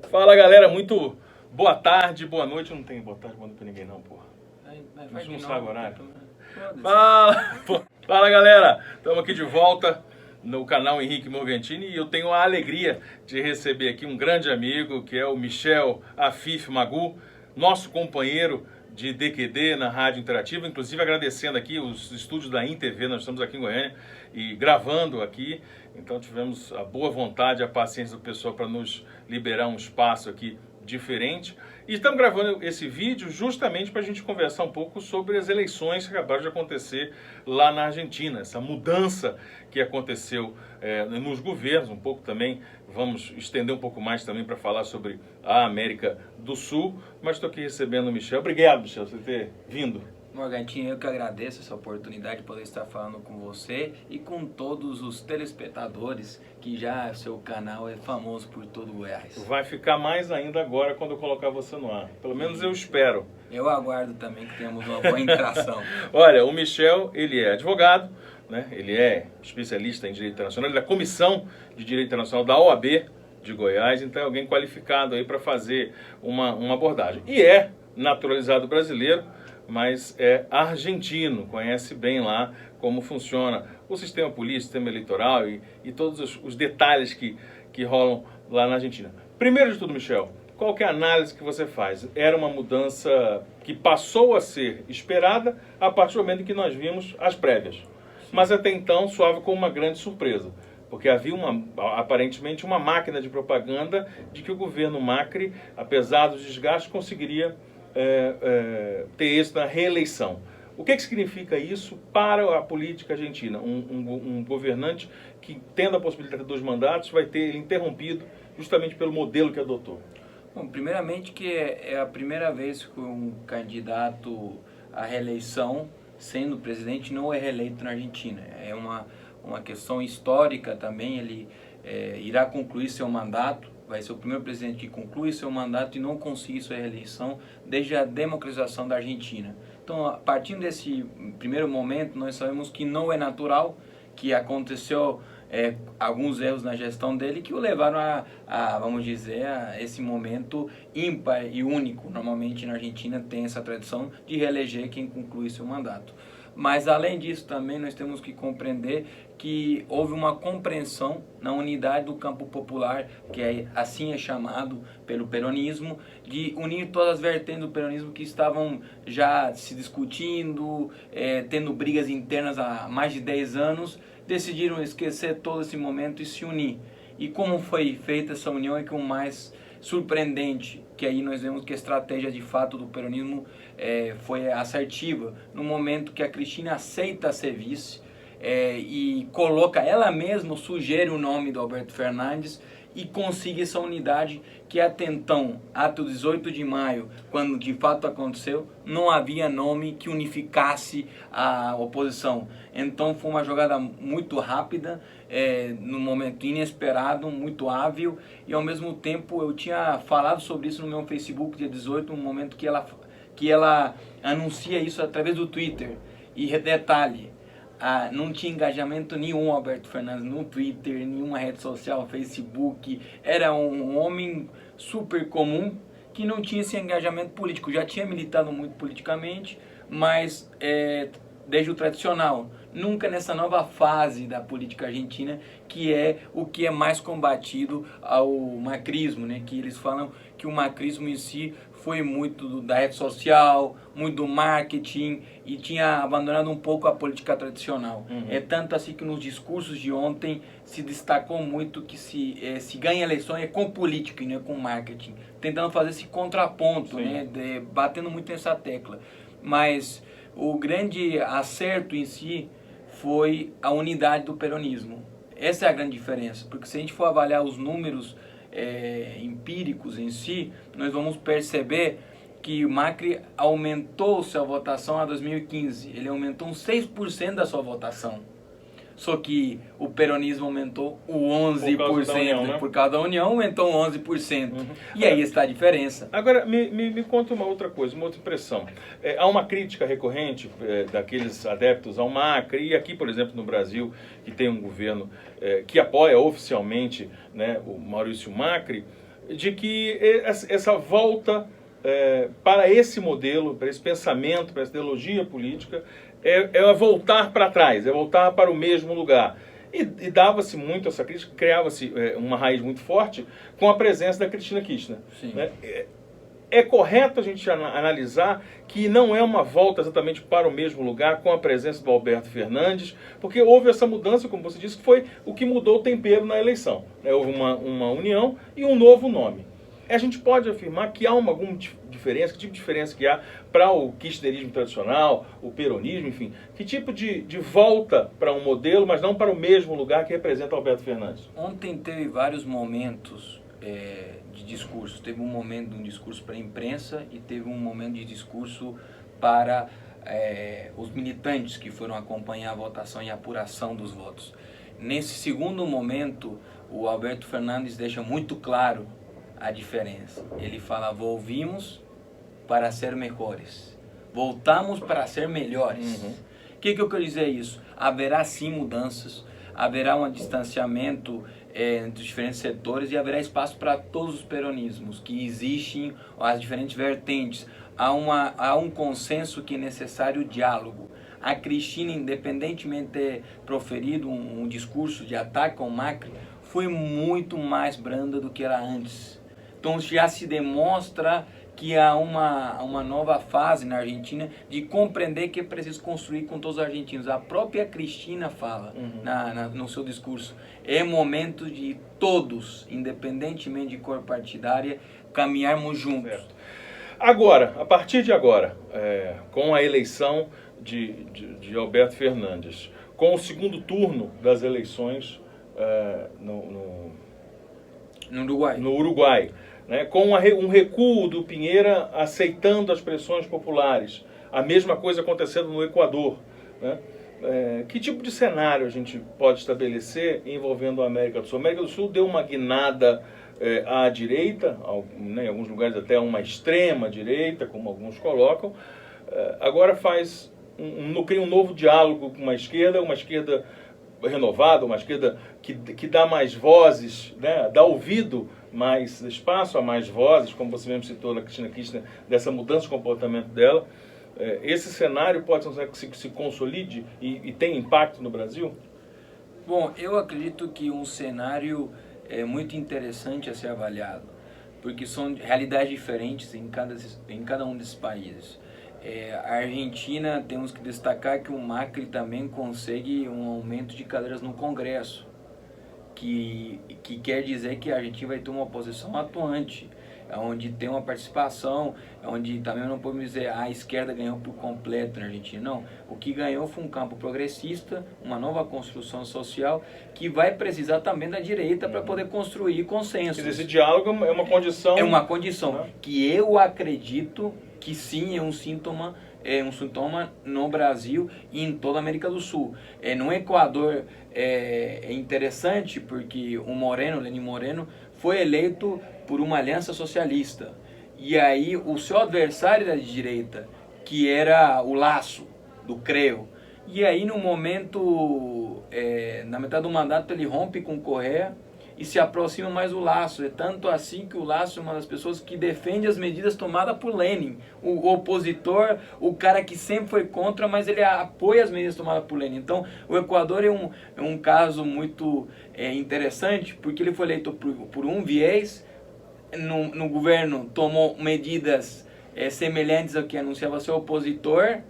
Fala, galera, muito boa tarde, boa noite. Não tem boa tarde, boa noite pra ninguém não, porra. Não sabe o horário. Fala, fala, galera. Estamos aqui de volta no canal Henrique Morgantini e eu tenho a alegria de receber aqui um grande amigo, que é o Michel Afif Magu, nosso companheiro de DQD na Rádio Interativa, inclusive agradecendo aqui os estúdios da InTV, nós estamos aqui em Goiânia e gravando aqui, então tivemos a boa vontade, a paciência do pessoal para nos liberar um espaço aqui diferente. E estamos gravando esse vídeo justamente para a gente conversar um pouco sobre as eleições que acabaram de acontecer lá na Argentina, essa mudança que aconteceu nos governos, um pouco também, vamos estender um pouco mais também para falar sobre a América do Sul, mas estou aqui recebendo o Michel. Obrigado, Michel, por você ter vindo. Morgantini, eu que agradeço essa oportunidade de poder estar falando com você e com todos os telespectadores, que já seu canal é famoso por todo o Goiás. Vai ficar mais ainda agora quando eu colocar você no ar. Pelo menos eu espero. Eu aguardo também que tenhamos uma boa interação. Olha, o Michel, ele é advogado, né? Ele é especialista em Direito Internacional, ele é da Comissão de Direito Internacional da OAB de Goiás, então é alguém qualificado aí para fazer uma abordagem. E é naturalizado brasileiro, mas é argentino, conhece bem lá como funciona o sistema político, o sistema eleitoral e todos os detalhes que rolam lá na Argentina. Primeiro de tudo, Michel, qual que é a análise que você faz? Era uma mudança que passou a ser esperada a partir do momento em que nós vimos as prévias, mas até então soava como uma grande surpresa, porque havia aparentemente uma máquina de propaganda de que o governo Macri, apesar dos desgastes, conseguiria ter êxito na reeleição. O que significa isso para a política argentina? Um governante que, tendo a possibilidade de 2 mandatos, vai ter ele interrompido justamente pelo modelo que adotou. Bom, primeiramente que é a primeira vez que um candidato à reeleição, sendo presidente, não é reeleito na Argentina. É uma questão histórica também, ele irá concluir seu mandato, vai ser o primeiro presidente que conclui seu mandato e não conseguir sua reeleição desde a democratização da Argentina. Então, a partir desse primeiro momento, nós sabemos que não é natural, que aconteceu alguns erros na gestão dele que o levaram vamos dizer, a esse momento ímpar e único. Normalmente na Argentina tem essa tradição de reeleger quem conclui seu mandato. Mas além disso também nós temos que compreender que houve uma compreensão na unidade do campo popular, que assim é chamado pelo peronismo, de unir todas as vertentes do peronismo que estavam já se discutindo, tendo brigas internas há mais de 10 anos, decidiram esquecer todo esse momento e se unir. E como foi feita essa união é que o mais surpreendente, que aí nós vemos que a estratégia de fato do peronismo foi assertiva, no momento que a Cristina aceita ser vice e coloca ela mesma, sugere o nome do Alberto Fernandes e consegue essa unidade que até então, até o 18 de maio, quando de fato aconteceu, não havia nome que unificasse a oposição. Então foi uma jogada muito rápida, num momento inesperado, muito hábil, e ao mesmo tempo eu tinha falado sobre isso no meu Facebook dia 18, no momento que ela anuncia isso através do Twitter. E detalhe, não tinha engajamento nenhum Alberto Fernandes no Twitter, nenhuma rede social, Facebook. Era um homem super comum que não tinha esse engajamento político. Já tinha militado muito politicamente, mas desde o tradicional. Nunca nessa nova fase da política argentina, que é o que é mais combatido ao macrismo, né? Que eles falam que o macrismo em si foi muito da rede social, muito do marketing e tinha abandonado um pouco a política tradicional. É tanto assim que nos discursos de ontem se destacou muito que se ganha eleição é com política e não é com marketing, tentando fazer esse contraponto, né, batendo muito nessa tecla. Mas o grande acerto em si foi a unidade do peronismo. Essa é a grande diferença, porque se a gente for avaliar os números empíricos em si, nós vamos perceber que o Macri aumentou sua votação em 2015. Ele aumentou uns 6% da sua votação. Só que o peronismo aumentou o 11%. Por causa da União, né? Por causa da União aumentou 11%. E aí está a diferença. Agora, me conta uma outra coisa, uma outra impressão. Há uma crítica recorrente daqueles adeptos ao Macri, e aqui, por exemplo, no Brasil, que tem um governo que apoia oficialmente, né, o Maurício Macri, de que essa volta para esse modelo, para esse pensamento, para essa ideologia política, é voltar para trás, é voltar para o mesmo lugar. E dava-se muito essa crítica, criava-se uma raiz muito forte com a presença da Cristina Kirchner. Sim. Né? É correto a gente analisar que não é uma volta exatamente para o mesmo lugar com a presença do Alberto Fernandes, porque houve essa mudança, como você disse, que foi o que mudou o tempero na eleição. Houve uma união e um novo nome. A gente pode afirmar que há alguma diferença, que tipo de diferença que há para o kirchnerismo tradicional, o peronismo, enfim, que tipo de volta para um modelo, mas não para o mesmo lugar que representa Alberto Fernandes? Ontem teve vários momentos de discurso. Teve um momento de um discurso para a imprensa e teve um momento de discurso para os militantes que foram acompanhar a votação e a apuração dos votos. Nesse segundo momento, o Alberto Fernandes deixa muito claro a diferença. Ele fala: volvimos para ser melhores, voltamos para ser melhores. O que eu quero dizer isso? Haverá sim mudanças, haverá um distanciamento entre os diferentes setores e haverá espaço para todos os peronismos que existem, as diferentes vertentes. Há um consenso que é necessário diálogo. A Cristina, independentemente de ter proferido um discurso de ataque ao Macri, foi muito mais branda do que era antes. Então já se demonstra que há uma nova fase na Argentina de compreender que é preciso construir com todos os argentinos. A própria Cristina fala no seu discurso: é momento de todos, independentemente de cor partidária, caminharmos juntos. Certo. Agora, a partir de agora, com a eleição de Alberto Fernandes, com o segundo turno das eleições no Uruguai, né, com um recuo do Piñera aceitando as pressões populares, a mesma coisa acontecendo no Equador, né? Que tipo de cenário a gente pode estabelecer envolvendo a América do Sul? A América do Sul deu uma guinada à direita, né, em alguns lugares até uma extrema direita, como alguns colocam, agora cria um novo diálogo com uma esquerda renovada, uma esquerda que dá mais vozes, né, dá ouvido, mais espaço a mais vozes, como você mesmo citou na Cristina Kirchner, dessa mudança de comportamento dela. Esse cenário pode ser que se consolide e tem impacto no Brasil? Bom, eu acredito que um cenário é muito interessante a ser avaliado, porque são realidades diferentes em cada um desses países. A Argentina, temos que destacar que o Macri também consegue um aumento de cadeiras no Congresso, que quer dizer que a Argentina vai ter uma oposição atuante, onde tem uma participação, onde também não podemos dizer a esquerda ganhou por completo na Argentina. Não, o que ganhou foi um campo progressista, uma nova construção social, que vai precisar também da direita para poder construir consensos. Esse diálogo é uma condição... É uma condição que eu acredito que sim é um sintoma no Brasil e em toda a América do Sul. No Equador é interessante porque o Lenín Moreno, foi eleito por uma aliança socialista. E aí o seu adversário da direita, que era o Lasso, do CREO, e aí no momento, na metade do mandato, ele rompe com o Correa e se aproxima mais do Lasso. É tanto assim que o Lasso é uma das pessoas que defende as medidas tomadas por Lenin. O opositor, o cara que sempre foi contra, mas ele apoia as medidas tomadas por Lenin. Então, o Equador é um caso muito interessante, porque ele foi eleito por um viés, no governo tomou medidas semelhantes ao que anunciava seu opositor,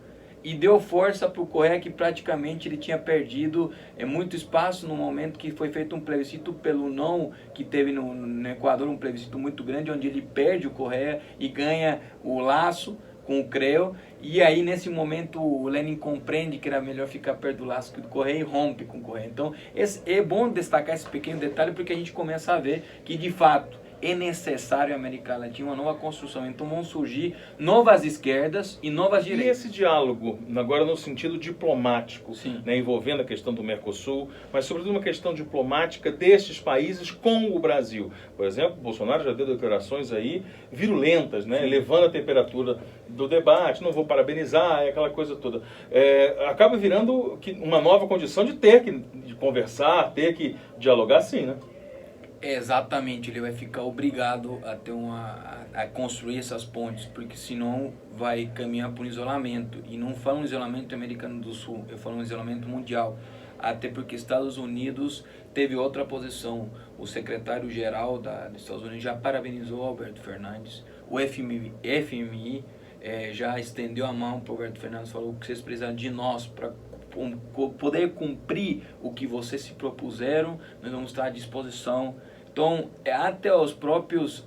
e deu força para o Correa, que praticamente ele tinha perdido muito espaço no momento que foi feito um plebiscito pelo não, que teve no Equador um plebiscito muito grande, onde ele perde o Correa e ganha o Lasso com o CREO. E aí nesse momento o Lenin compreende que era melhor ficar perto do Lasso que do Correa e rompe com o Correa. Então é bom destacar esse pequeno detalhe, porque a gente começa a ver que de fato é necessário a América Latina uma nova construção. Então vão surgir novas esquerdas e novas direitas. E esse diálogo, agora no sentido diplomático, né, envolvendo a questão do Mercosul, mas sobretudo uma questão diplomática destes países com o Brasil. Por exemplo, Bolsonaro já deu declarações aí virulentas, né, elevando a temperatura do debate, não vou parabenizar, aquela coisa toda. Acaba virando uma nova condição de ter que conversar, ter que dialogar, sim, né? Exatamente, ele vai ficar obrigado a ter a construir essas pontes, porque senão vai caminhar por um isolamento. E não falo um isolamento americano do Sul, eu falo um isolamento mundial. Até porque Estados Unidos teve outra posição. O secretário-geral dos Estados Unidos já parabenizou Alberto Fernandes. O FMI já estendeu a mão para o Alberto Fernandes, falou que vocês precisam de nós para poder cumprir o que vocês se propuseram, nós vamos estar à disposição. Então, até os próprios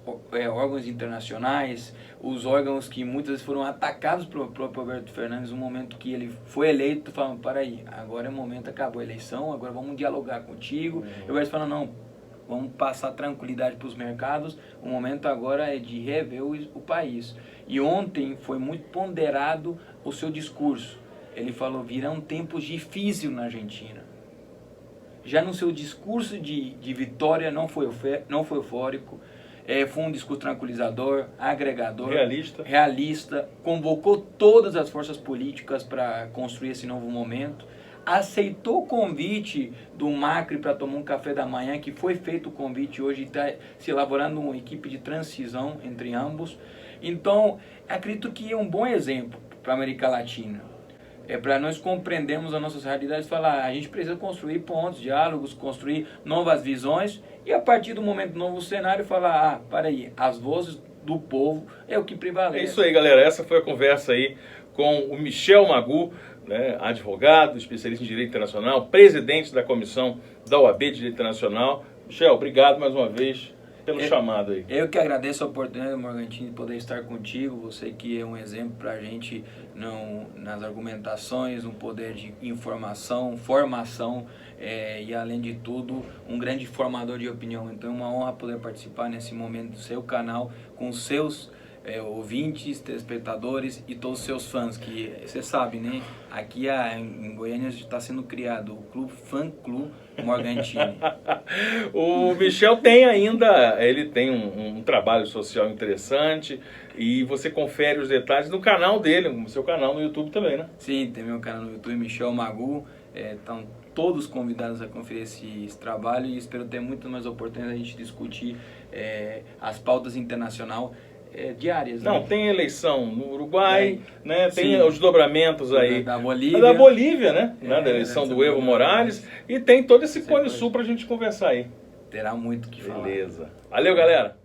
órgãos internacionais, os órgãos que muitas vezes foram atacados pelo próprio Alberto Fernandes no momento que ele foi eleito, falam, para aí, agora é o momento, acabou a eleição, agora vamos dialogar contigo. E o Alberto fala, não, vamos passar tranquilidade para os mercados, o momento agora é de rever o país. E ontem foi muito ponderado o seu discurso. Ele falou, virão tempos difíceis na Argentina. Já no seu discurso de vitória não foi eufórico, foi um discurso tranquilizador, agregador, realista, convocou todas as forças políticas para construir esse novo momento, aceitou o convite do Macri para tomar um café da manhã, que foi feito o convite hoje, está se elaborando uma equipe de transição entre ambos. Então, acredito que é um bom exemplo para a América Latina. Para nós compreendermos as nossas realidades, falar, a gente precisa construir pontos, diálogos, construir novas visões e a partir do momento do novo cenário falar, para aí, as vozes do povo é o que prevalece. É isso aí, galera, essa foi a conversa aí com o Michel Magu, né, advogado, especialista em Direito Internacional, presidente da Comissão da OAB de Direito Internacional. Michel, obrigado mais uma vez pelo chamado aí. Eu que agradeço a oportunidade, Morgantini, de poder estar contigo. Você que é um exemplo para a gente nas argumentações, no poder de informação, formação e, além de tudo, um grande formador de opinião. Então é uma honra poder participar nesse momento do seu canal com os seus ouvintes, telespectadores e todos os seus fãs, que você sabe, né? Aqui em Goiânia está sendo criado o Fã Clube Morgantini. O Michel tem um trabalho social interessante e você confere os detalhes no canal dele, no seu canal no YouTube também, né? Sim, tem meu canal no YouTube, Michel Magu. Estão todos convidados a conferir esse trabalho e espero ter muito mais oportunidade de a gente discutir as pautas internacionais diárias. Não, né? tem eleição no Uruguai, né? Tem os desdobramentos aí da Bolívia, né? Da eleição do Evo Morales e tem todo esse Cone Sul pra gente conversar aí. Terá muito o que falar. Beleza. Valeu, galera!